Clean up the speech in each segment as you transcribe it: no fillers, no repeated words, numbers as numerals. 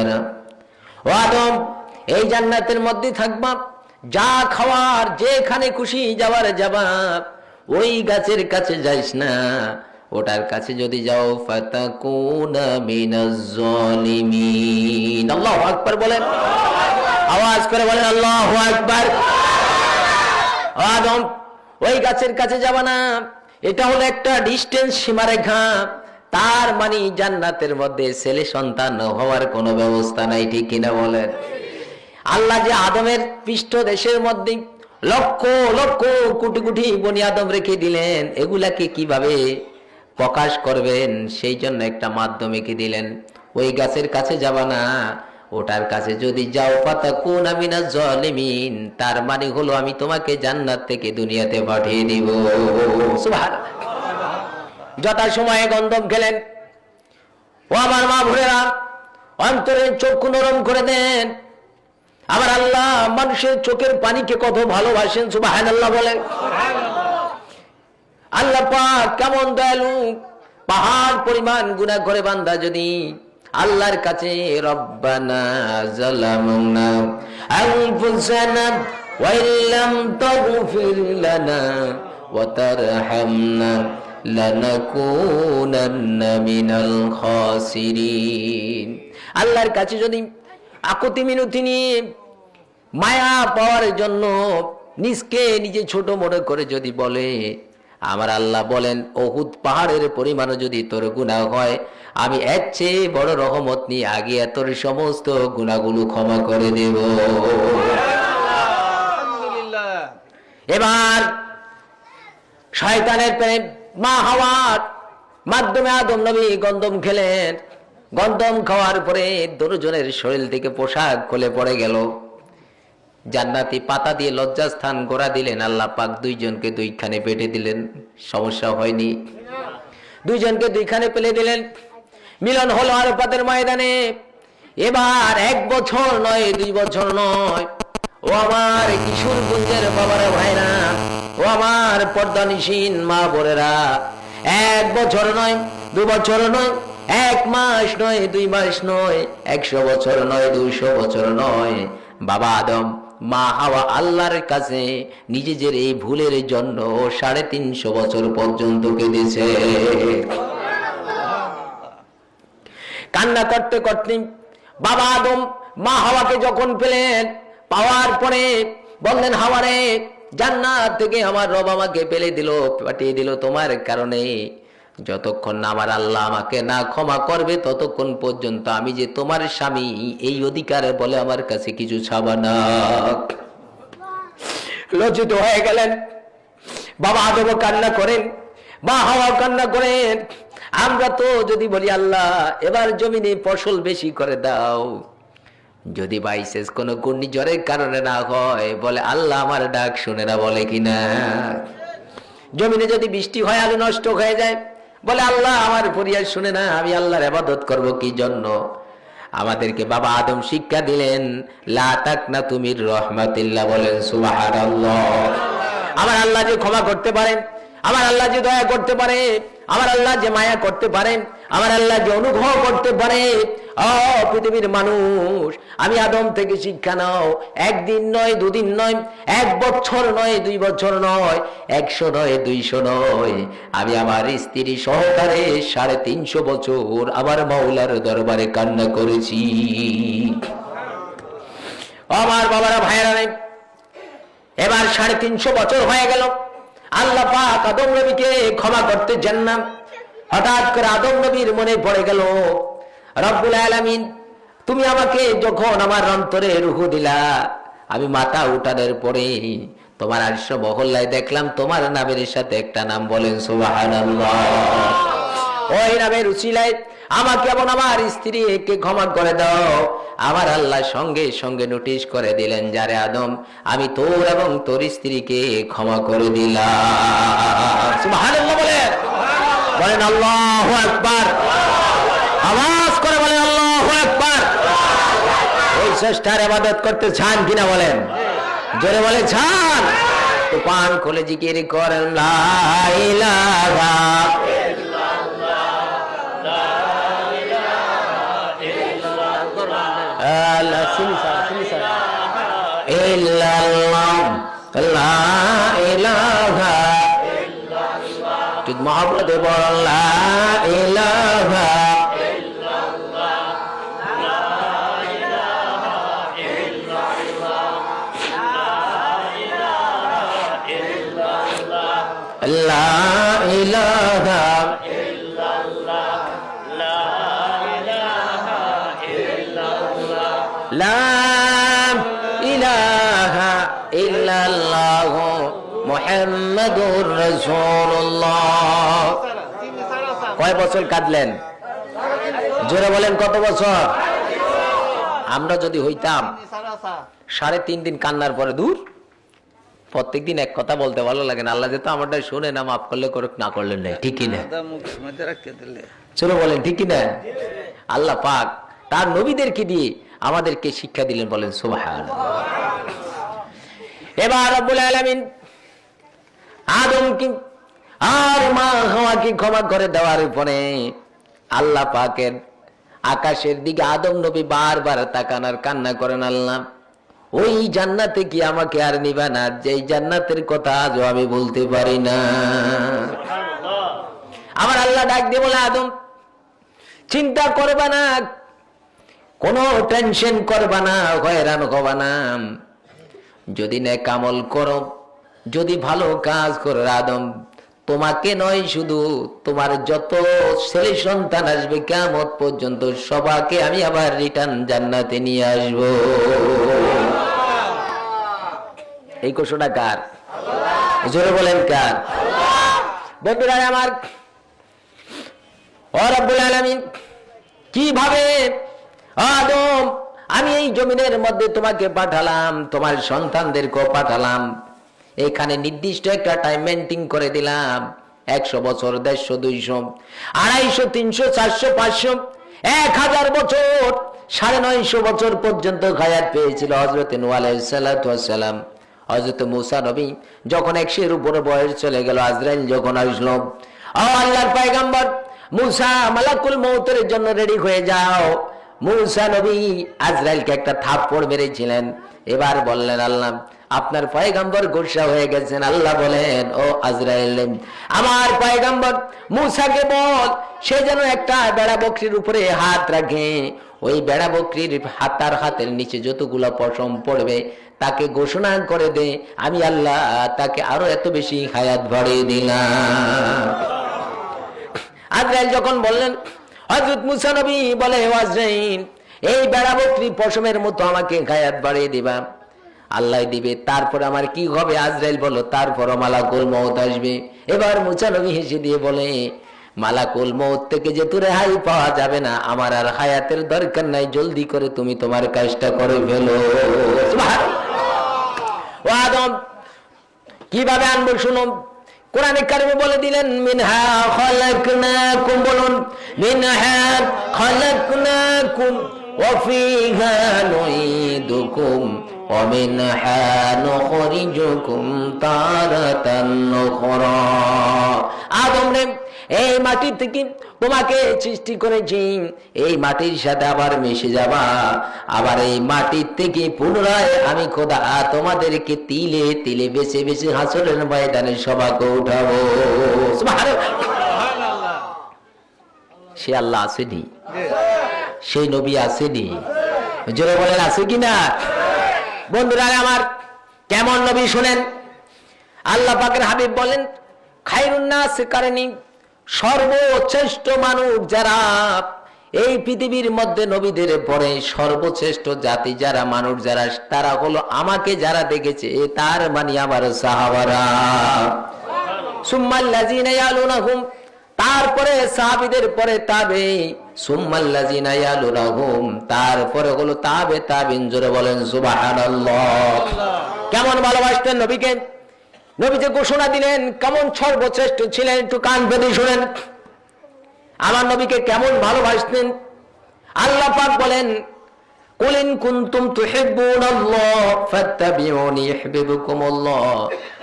ভাইরা, ও আদম, এই জান্নাতের মধ্যে থাকবা, যা খাওয়ার যেখানে খুশি যাওয়ার যাবা, ওই গাছের কাছে যাইস না। ওটার কাছে যদি যাও ফাতাকুনা মিনাজ জালিমিন। আল্লাহু আকবার বলেন, আওয়াজ করে বলেন আল্লাহু আকবার। আদম, ওই গাছের কাছে যাবা না। এটা হলো একটা ডিস্টেন্স, সীমারেখা। তার মানে জান্নাতের মধ্যে ছেলে সন্তান হওয়ার কোনো ব্যবস্থা নাই, ঠিক কিনা বলেন? আল্লাহ যে আদমের পৃষ্ঠদেশের মধ্যে লক্ষ লক্ষ কোটি কোটি বনি আদম রেখে দিলেন, এগুলাকে কিভাবে প্রকাশ করবেন, সেই জন্য একটা মাধ্যমে কি দিলেন, ওই গাছের কাছে যাবা না। ওটার কাছে যদি যাও ফাতাকুনা মিনাজ জালিমিন, তার মানে হলো আমি তোমাকে জান্নাত থেকে দুনিয়াতে পাঠিয়ে দিব। সুবহানাল্লাহ। যথা সময়ে গন্ধম খেলেন। ও আমার মা বোনেরা, অন্তরের চক্ষু নরম করে দেন। আমার আল্লাহ মানুষের চোখের পানিকে কত ভালোবাসেন, সুবহানাল্লাহ বলেন। আল্লাহ পাক কেমন দয়ালু, পাহাড় পরিমাণ গুনাহ করে বান্দা যদি আল্লাহর কাছে রব্বানা যালামনা আনফুসানা ওয়া ইল্লাম তাগফির লানা ওয়া তারহামনা লানাকুনান্না মিনাল খাসিরিন, আল্লাহর কাছে যদি আকুতি মিনতি নিয়ে মায়া পাওয়ার জন্য নিজকে নিজে ছোট মনে করে যদি বলে, আমার আল্লাহ বলেন উহুদ পাহাড়ের পরিমাণও যদি তোর গুনাহ হয়, আমি এর চেয়ে বড় রহমত নিয়ে আগে তোর সমস্ত গুনাহগুলো ক্ষমা করে দেব। এবার শয়তানের প্রেম মা হাওয়ার মাধ্যমে আদম নবী গন্ধম খেলেন। গন্ধম খাওয়ার পরে দুজনের শরীর থেকে পোশাক খুলে পড়ে গেল। জান্নাতি পাতা দিয়ে লজ্জাস্থান গোড়া দিলেন। আল্লাহ পাক দুইজনকে দুইখানে পেটে দিলেন, সমস্যা হয়নি। দুইজনকে দুইখানে পেলে দিলেন, মিলন হলো আরাফাতের ময়দানে। এবার 1 বছর নয়, 2 বছর নয়, ও আমার কিশোরগঞ্জের বাবারা ভাইরা, ও আমার পর্দানিসীন মা বোনেরা, 1 বছর নয়, 2 বছর নয়, 1 মাস নয়, 2 মাস নয়, 100 বছর নয়, 200 বছর নয়, বাবা আদম মা হাওয়া আল্লাহর কাছে নিজেদের এই ভুলের জন্য 350 বছর পর্যন্ত কেঁদেছে। কান্না করতে করতে বাবা আদম মা হাওয়াকে যখন পেলেন, পাওয়ার পরে বললেন, হাওয়ারে, জান্নাত থেকে আমার রব আমাকে পেলে দিল, পাঠিয়ে দিল তোমার কারণে। যতক্ষণ না আমার আল্লাহ আমাকে না ক্ষমা করবে, ততক্ষণ পর্যন্ত আমি যে তোমার স্বামী এই অধিকার বলে আমার কাছে কিছু ছাবা না। লজ্জিত হয়ে গেলেন। বাবা আদম কান্না করেন, মা হাওয়া কান্না করেন। আমরা তো যদি বলি আল্লাহ এবার জমিনে ফসল বেশি করে দাও, যদি বাইশেষ কোন ঘূর্ণিঝড়ের কারণে না হয়, বলে আল্লাহ আমার ডাক শুনে না, বলে কিনা? জমিনে যদি বৃষ্টি হয় আলু নষ্ট হয়ে যায়, বলে আল্লাহ আমার ফরিয়াদ শুনে না, আমি আল্লাহর ইবাদত করব কি জন্য? আমাদেরকে বাবা আদম শিক্ষা দিলেন, লা তাকনাতু মির রাহমাতিল্লাহ, বলেন সুবহানাল্লাহ। আমার আল্লাহ যে ক্ষমা করতে পারেন, আমার আল্লাহ যে দয়া করতে পারে, আমার আল্লাহ যে মায়া করতে পারেন, আমার আল্লাহ যে অনুগ্রহ করতে পারে। ও পৃথিবীর মানুষ, আমি আদম থেকে শিক্ষা নাও। 1 দিন নয়, 2 দিন নয়, 1 বছর নয়, 2 বছর নয়, 100 নয়, 200 নয়, আমি আমার স্ত্রী সহকারে 350 বছর আমার মাওলার দরবারে কান্না করেছি। আমার বাবারা ভাইরা, এবার 350 বছর হয়ে গেল। আল্লাহ পাক আদম নবীকে ক্ষমা করতে চান না। হঠাৎ করে আদম নবীর মনে পড়ে গেল, রব্বুল আলামিন, তুমি আমাকে যখন আমার অন্তরে রূহ দিলা, আমি মাথা উঠানোর পরে তোমার আরশ মহল্লায় দেখলাম তোমার নামের সাথে একটা নাম, বলেন সুবহানাল্লাহ। ওই নামের উসিলায় আমাকে এবং আমার স্ত্রীকে ক্ষমা করে দাও। আমার আল্লাহ সঙ্গে সঙ্গে নোটিশ করে দিলেন, যারে আদম, আমি তোর এবং তোর স্ত্রীকে ক্ষমা করে দিলাম। সুবহানাল্লাহ বলেন, বলেন আল্লাহু আকবার, আওয়াজ করে বলেন আল্লাহু আকবার। ওই শ্রেষ্ঠের ইবাদত করতে চান কিনা বলেন? জোরে বলে চান? তো পান খুলে জিকির করেন, লা ইলাহা ইল্লাল্লাহ, লা ইলাহা ইল্লাল্লাহ। ঠিক মহব্বতে বলেন লা ইলাহা লা ইলাহা লা ইলাহা ইল্লাল্লাহ মুহাম্মাদুর রাসূলুল্লাহ। কয় বছর কাঁদলেন? জোরে বলেন কত বছর? আমরা যদি হইতাম 3.5 দিন কান্নার পরে দূর, প্রত্যেকদিন এক কথা বলতে ভালো লাগে না, আল্লাহ যেহেতু আমারটা শুনে না, মাফ করলে করুক, না করলে নাই, ঠিক কিনা? চলো বলেন ঠিক কিনা? আল্লাহ পাক তার নবীদেরকে দিয়ে আমাদেরকে শিক্ষা দিলেন, বলেন সুবহানাল্লাহ। এবার রব্বুল আলামিন আদম কি আর মা হাওয়াকে ক্ষমা করে দেওয়ার পরে আল্লাহ পাকের আকাশের দিকে আদম নবী বারবার তাকান আর কান্না করেন, আল্লাহ ওই জান্নাতে কি আমাকে আর নিবা না, যে জান্নাতের কথা আজও আমি বলতে পারি না। আমার আল্লাহ ডাক দিয়ে বলে, আদম চিন্তা করবা না, কোনো টেনশন করবা না, হয়রান হবা না, যদি নেক আমল করো, যদি ভালো কাজ করো, আদম তোমাকে নয়, শুধু তোমার যত ছেলে সন্তান আসবে কিয়ামত পর্যন্ত সবাইকে আমি আবার রিটার্ন জান্নাতে নিয়ে আসব। এই ঘোষণা কার? জোরে বলেন কার? বন্ধুরা আমার, ও রব্বুল আলামিন কিভাবে আদম আমি এই জমিনের মধ্যে তোমাকে পাঠালাম, তোমার সন্তানদেরকেও পাঠালাম, এখানে নির্দিষ্ট একটা টাইম মেনটেন করে দিলাম, 100 বছর, 150, 200, 250, 300, 400, 500, 1000 বছর, 950 বছর পর্যন্ত হায়াত পেয়েছিল হযরত নূহ আলাইহিস সালাতু ওয়াস সালাম। হযরত মূসা নবী যখন 100 এর উপরে বয়স চলে গেল, আজরাইল যখন আসলো, আল্লাহর পয়গম্বর মূসা মালাকুল মউতের জন্য রেডি হয়ে যাও। মূসা নবী আজরাইলকে একটা থাপ্পড় মেরেছিলেন। এবার বললেন, আল্লাহ আপনার পয়গম্বর গোসা হয়ে গেছেন। আল্লাহ বলেন, ও আজরাইল আমার পয়গম্বর মূসাকে বল সে যেন একটা বেড়া বকরির উপরে হাত রাখে, ওই বেড়া বকরির তার হাতের নিচে যতগুলো পশম পড়বে তাকে ঘোষণা করে দে, আমি আল্লাহ তাকে আরো এত বেশি হায়াত বাড়িয়ে দিলাম। আজরাইল যখন বললেন, হযরত মূসা নবী বলে, ও আজরাইল এই বেড়া বকরি পশমের মতো আমাকে হায়াত বাড়িয়ে দিবা। আল্লাহ দিবে, তারপর আমার কি হবে? আজরাইল বলো, তারপর মালাকুল মউত আসবে। এবার মূসা নবী হেসে দিয়ে বলে, মালাকুল মউত থেকে যে তোরে রেহাই পাওয়া যাবে না, আমার আর হায়াতের দরকার নাই, জলদি করে তুমি তোমার কাজটা করে ফেলো। ও আদম কিভাবে আনবো শুনো, কোরআনে কারিমে বলে দিলেন, মিনহা খালাকনাকুম, বলুন মিনহা খালাকনাকুম ওয়া ফিহা নুঈদুকুম ওয়া মিনহা নুখরিজুকুম তারাতান উখরা। আদম রে, এই মাটি থেকে তোমাকে সৃষ্টি করেছি, এই মাটির সাথে আবার মিশে যাবা, আবার এই মাটির থেকে পুনরায় আমি খোদা তোমাদেরকে তিলে তিলে বেছে বেছে হাসরের ময়দানে সবাইকে উঠাবো। সে আল্লাহ আসেনি? সেই নবী আসেনি? জোরে বলেন আছে কিনা? বন্ধুরা আমার, কেমন নবী শুনেন, আল্লাহ পাকের হাবিব বলেন, খায়রুন নাস কারণী, সর্বশ্রেষ্ঠ মানুষ যারা এই পৃথিবীর মধ্যে নবীদের পরে সর্বশ্রেষ্ঠ জাতি যারা মানুষ যারা, তারা হলো আমাকে যারা দেখেছে তার মানে আমার সাহাবারা। সুম্মাল্লাযিনা ইয়ালুনাহুম, তারপরে সাহাবীদের পরে তাবে, সুম্মাল্লাযিনা ইয়ালুনাহুম, তারপরে হলো তাবে তাবিন। জোরে বলেন সুবহানাল্লাহ। কেমন ভালোবাসতেন নবীকে, নবী যে ঘোষণা দিলেন কেমন সর্বশ্রেষ্ঠ ছিলেন, একটু কান পেতে শুনেন আমার নবীকে কেমন ভালোবাসতেন। আল্লাহ পাক বলেন, কুল ইন কুনতুম তুহিব্বুনাল্লাহ ফাত্তাবিউনি ইউহিব্বুকুমুল্লাহ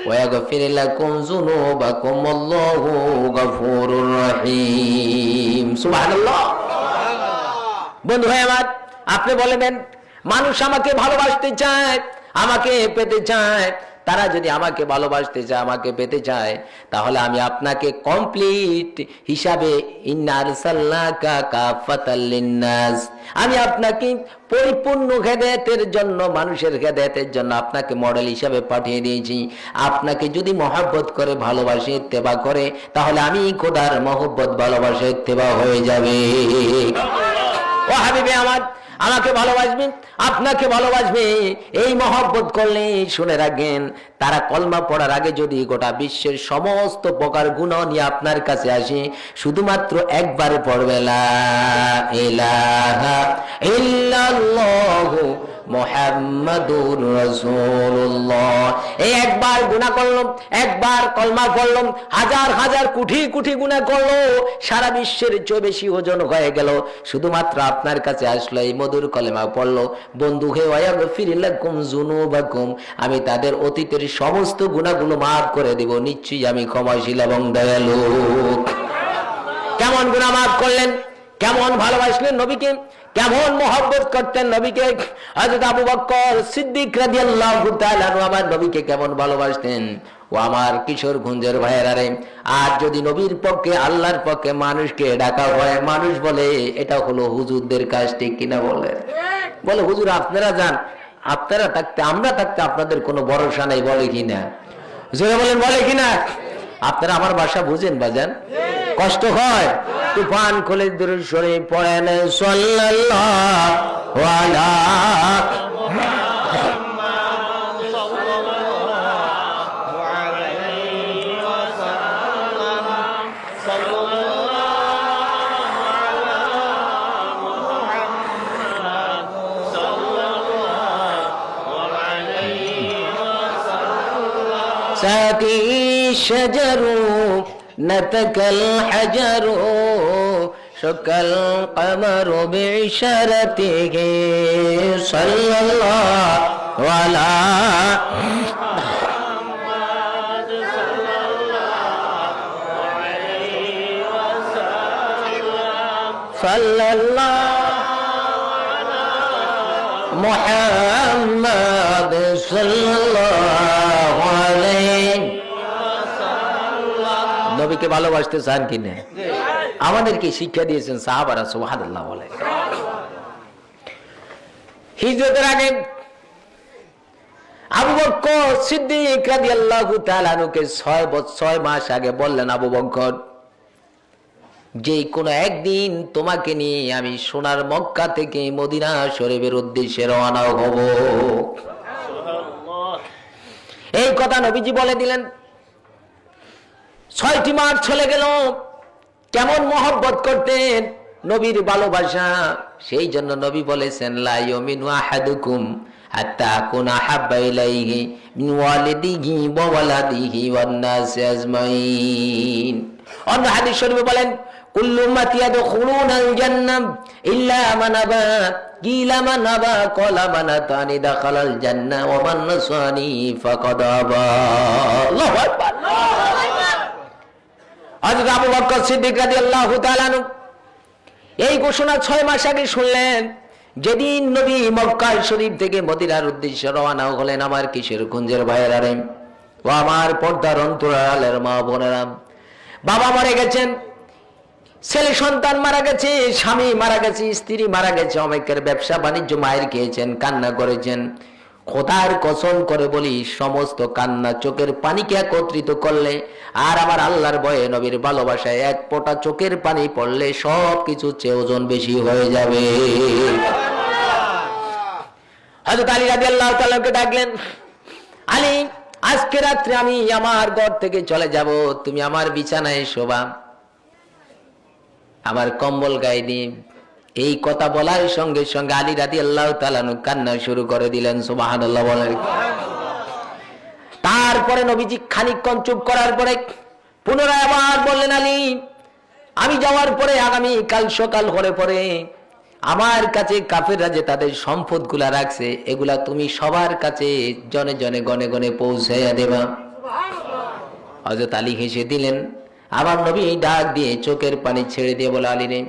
ওয়া ইয়াগফির লাকুম যুনুবাকুম আল্লাহু গফুরুর রহিম। সুবহানাল্লাহ। বন্ধু ভাই আমার, আপনি বলবেন মানুষ আমাকে ভালোবাসতে চায়, আমাকে পেতে চায়। তারা যদি আমাকে ভালোবাসতে চায়, আমাকে পেতে চায়, তাহলে আমি আপনাকে কমপ্লিট হিসাবে ইন্না আরসালনাকা কাফাতাল লিন্নাস, আমি আপনাকে পরিপূর্ণ হেদায়েতের জন্য, মানুষের হেদায়েতের জন্য আপনাকে মডেল হিসাবে পাঠিয়ে দিয়েছি। আপনাকে যদি মহব্বত করে, ভালোবাসে, ইত্তেবা করে, তাহলে আমি খোদার মহব্বত, ভালোবাসা, ইত্তেবা হয়ে যাবে। ও হাবিবে আমার, আমাকে ভালোবাসবে, আপনাকে ভালোবাসবে, এই মহব্বত করলে শুনে রাখবেন, তারা কলমা পড়ার আগে যদি গোটা বিশ্বের সমস্ত প্রকার গুনাহ নিয়ে আপনার কাছে আসে, শুধুমাত্র একবার পড়বে লা ইলাহা ইল্লাল্লাহু মুহাম্মাদুর রাসূলুল্লাহ, এই একবার গুনাহ করলাম, একবার কলমা পড়লাম, হাজার হাজার কোটি কোটি গুনাহ করলো, সারা বিশ্বের চেয়ে বেশি ওজন হয়ে গেল, শুধুমাত্র আপনার কাছে আসলো, এই মধুর কলেমা পড়লো, বন্ধু হে ওয়াগফির লাকুম যুনুবাকুম, আমি তাদের অতীতের সমস্ত গুনাহগুলো মাফ করে দেব, নিশ্চয়ই আমি ক্ষমাশীল এবং দয়ালু। কেমন গুনাহ মাফ করলেন, কেমন ভালোবাসলেন নবীকে, কেমন মহব্বত করতেন নবীকে। হযরত আবু বকর সিদ্দিক রাদিয়াল্লাহু তাআলা আমার নবীকে কেমন ভালোবাসতেন। ও আমার কিশোরগঞ্জের ভাইয়েরা রে, আর যদি নবীর পক্ষে, আল্লাহর পক্ষে মানুষকে ডাকা হয়, মানুষ বলে এটা হলো হুজুরদের কাজ, ঠিক কিনা বলে? বলে হুজুর আপনারা যান, আপনারা থাকতে, আমরা থাকতে আপনাদের কোনো ভরসা নেই, বলে কিনা? হুজুরে বলেন বলে কিনা? আপনারা আমার ভাষা বুঝেন বাজান? কষ্ট হয়? তুফান খুলে দুরূদ শরীফ পড়েন, সাল্লাল্লাহু আলা সাতি শাজারু নাতাকাল হাজারু শাকাল কমারু বিইশারাতিহি সাল্লাল্লাহু আলা মুহাম্মাদ সাল্লাল্লাহু আলাইহি ওয়াসাল্লাম সাল্লাল্লাহু আলা মুহাম্মাদ সাল্লাল্লাহু আলাইহি। নবীকে ভালোবাসতে চান কিনা? আমাদেরকে শিক্ষা দিয়েছেন সাহাবারা, সুবহানাল্লাহ বলে। হিজরতের আগে আবু বকর সিদ্দিক রাদিয়াল্লাহু তাআলা আনহুকে 6 মাস আগে বললেন, আবু বকর, যে কোনো একদিন তোমাকে নিয়ে আমি সোনার মক্কা থেকে মদিনা শরীফের উদ্দেশ্যে রওনা হব। এই কথা নবীজি বলে দিলেন। 6টি মাস চলে গেল, কেমন মহব্বত করতেন, নবীর ভালোবাসা। সেই জন্য নবী বলেছেন, লা ইউমিনু আহাদুকুম হাত্তা আকুনা হাব্বা ইলাইহি মিন ওয়ালিদিহি ওয়া ওয়ালাদিহি ওয়ান নাসি আজমাইন। অন্য হাদিস শরীফে বলেন, কুল্লু উম্মতি ইয়াদখুলুনাল জান্নাহ ইল্লা মান আবা, কিলা মান আবা, ক্বালা মান আতানি দাখালাল জান্নাহ ওয়া মান নাসানি ফাকাদ আবা। আল্লাহু আকবার। হযরত আবু বকর সিদ্দিক রাদিয়াল্লাহু তাআলা আনহু এই ঘোষণা 6 মাস আগে শুনলেন। যেদিন নবী মক্কা শরীফ থেকে মদিনার উদ্দেশ্যে রওনা হলেন, আমার কিশোরগঞ্জের ভাইয়েরা রে, ও আমার পর্দার অন্তরালের মা বোনেরা, বাবা মারা গেছেন, ছেলে সন্তান মারা গেছে, স্বামী মারা গেছে, স্ত্রী মারা গেছে, অনেকের ব্যবসা বাণিজ্য মায়ের খেয়েছেন, কান্না করেছেন। খোদার কসম করে বলি, সমস্ত কান্না, চোখের পানিকে একত্রিত করলে আর আমার আল্লাহর ভয়ে, নবীর ভালোবাসায় এক ফোঁটা চোখের পানি পড়লে সব কিছু চেয়ে ওজন বেশি হয়ে যাবে। হযরত আলী রাদিয়াল্লাহু তাআলাকে ডাকলেন, আলী, আজকে রাত্রে আমি আমার ঘর থেকে চলে যাব, তুমি আমার বিছানায় শোবা, আমার কম্বল গায়ে দিয়ে। এই কথা বলার সঙ্গে সঙ্গে আলী রাদিয়াল্লাহু তাআলা কান্না শুরু করে দিলেন, সুবহানাল্লাহ বলেন। তারপরে নবীজি খানিকক্ষণ চুপ করার পরে পুনরায় আবার বললেন, আলী, আমি যাওয়ার পরে আগামী কাল সকাল হলে পরে আমার কাছে কাফেররা যে তাদের সম্পদগুলা রাখছে, এগুলা তুমি সবার কাছে জনে জনে গনে গনে পৌঁছাইয়া দেবা। হযরত আলী হেসে দিলেন। আবার নবী ডাক দিয়ে চোখের পানি ছেড়ে দিয়ে বলে, আলী রে,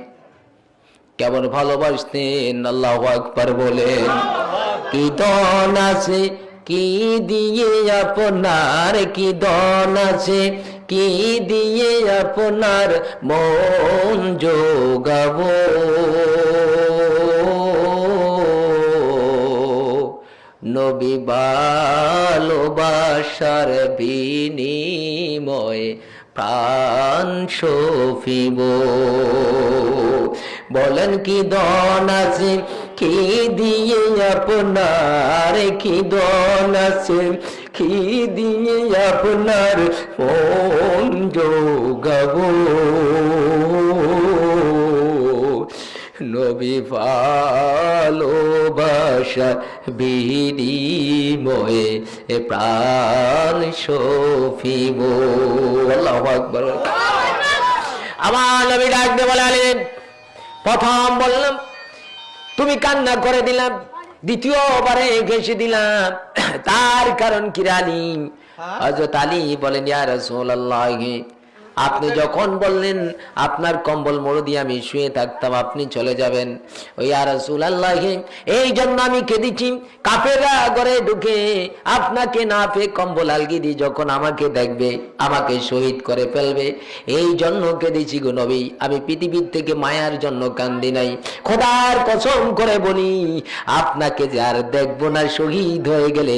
কেমন ভালোবাসতেন, আল্লাহু আকবার বলেন। কি দন আছে কি দিয়ে আপনার, কি দন আছে কি দিয়ে আপনার মন যোগাবো। নবী ভালোবাসার বিনিময়ে প্রাণ সফিব। বলেন কি দন আছে কি দিয়ে আপনার, কি দন আছে কি দিয়ে আপনার মন যোগাবো। নবী ভালোবাসা বিনিময়ে প্রাণ সফিব। আল্লাহু আকবার। আমার নবী ডাক দিয়ে বলেন, প্রথম বললাম তুমি কান্না করে দিলাম, দ্বিতীয়বারে ঘেঁষে দিলাম, তার কারণ কি আলী? হযরত আলী বলেন, ইয়া রাসূলুল্লাহ, আপনি যখন বললেন আপনার কম্বল মোড় দিয়ে আমি শুয়ে থাকতাম, আপনি চলে যাবেন, ওই ইয়া রাসূলুল্লাহ এই জন্য আমি কেঁদেছি। কাফেররা ঘরে ঢুকে আপনাকে না পেয়ে কম্বল আলগি দিয়ে যখন আমাকে দেখবে আমাকে শহীদ করে ফেলবে, এই জন্য কেঁদেছি গো নবী। আমি পৃথিবীর থেকে মায়ার জন্য কান্দি নাই। খোদার কসম করে বলি আপনাকে যে আর দেখবো না, শহীদ হয়ে গেলে